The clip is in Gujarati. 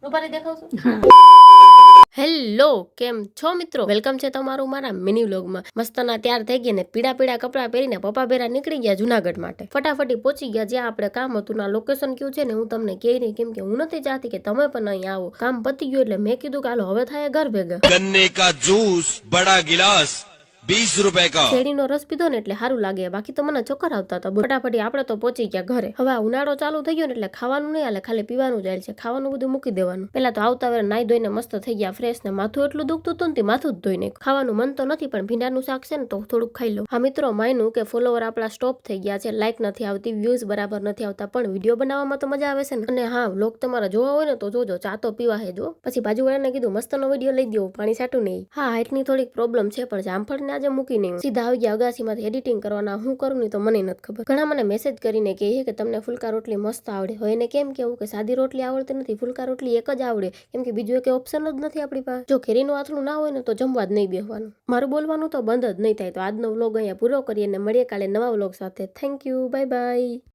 રૂપારી દેખાવશું. હેલો, કેમ છો મિત્રો? વેલકમ છે તમારું મારા મિની વ્લોગમાં. મસ્તના તૈયાર થઈ ગયા ને પીળા પીળા કપડાં પહેરીને પપ્પા ભેરા નીકળી ગયા જુનાગઢ માટે. ફટાફટી પહોંચી ગયા જ્યાં આપણે કામ હતું. ના લોકેશન કયું છે ને હું તમને કહી નહીં, કેમ કે હું નથી ચાહતી કે તમે પણ અહીં આવો. કામ પતી ગયું એટલે મેં કીધું કે હાલો હવે થાય ઘર ભેગા. गन्ने का जूस बड़ा गिलास 20 रुपए का। શેરડીનો રસ પીધો ને એટલે સારું લાગે, બાકી તો મને ચક્કર આવતા હતા. ફટાફટી આપણે તો પહોંચી ગયા ઘરે. હવે આ ઉનાળો ચાલુ થઈ ગયો ને એટલે ખાવાનું નહીં હાલે, ખાલી પીવાનું જાય છે. ખાવાનું બધું મૂકી દેવાનું. પેલા તો આવતા વેર નાઈ ધોઈને મસ્ત થઈ ગયા ફ્રેશ ને માથું એટલું દુખતું હતું ને માથું જ ધોઈને. ખાવાનું મન તો નથી પણ ભીંડાનું શાક છે ને તો થોડુંક ખાઈ લો. હા મિત્રો, માયનું કે ફોલોવર આપણા સ્ટોપ થઈ ગયા છે, લાઈક નથી આવતી, વ્યૂઝ બરાબર નથી આવતા, પણ વિડીયો બનાવવામાં તો મજા આવે છે ને. અને હા, વ્લોગ તમારા જોવા હોય ને તો જોજો, ચા તો પીવા હે જો. પછી બાજુવાળાને કીધું મસ્તનો વિડીયો લઈ દો, પાણી સાટું નહીં. હા, હાઈટની થોડીક પ્રોબ્લેમ છે પણ જામફળને આજે મૂકી નહીં. આવી ગયા અગાસીમાંથી એડિટિંગ કરવાના. હું કરું નહીં તો મને નથી ખબર. ઘણા મને મેસેજ કરીને કહે કે તમને ફુલકા રોટલી મસ્ત આવડે. હવે એને કેમ કેવું કે સાદી રોટલી આવડતી નથી, ફુલકા રોટલી એક જ આવડે, કેમ કે બીજું એક ઓપ્શન જ નથી આપણી પાસે. જો કેરીનું આથલું ના હોય ને તો જમવા જ નહીં બેસવાનું. મારું બોલવાનું તો બંધ જ નહીં થાય. તો આજનો વ્લોગ અહીંયા પૂરો કરીએ અને મળીએ કાલે નવા વ્લોગ સાથે. Thank you, bye bye.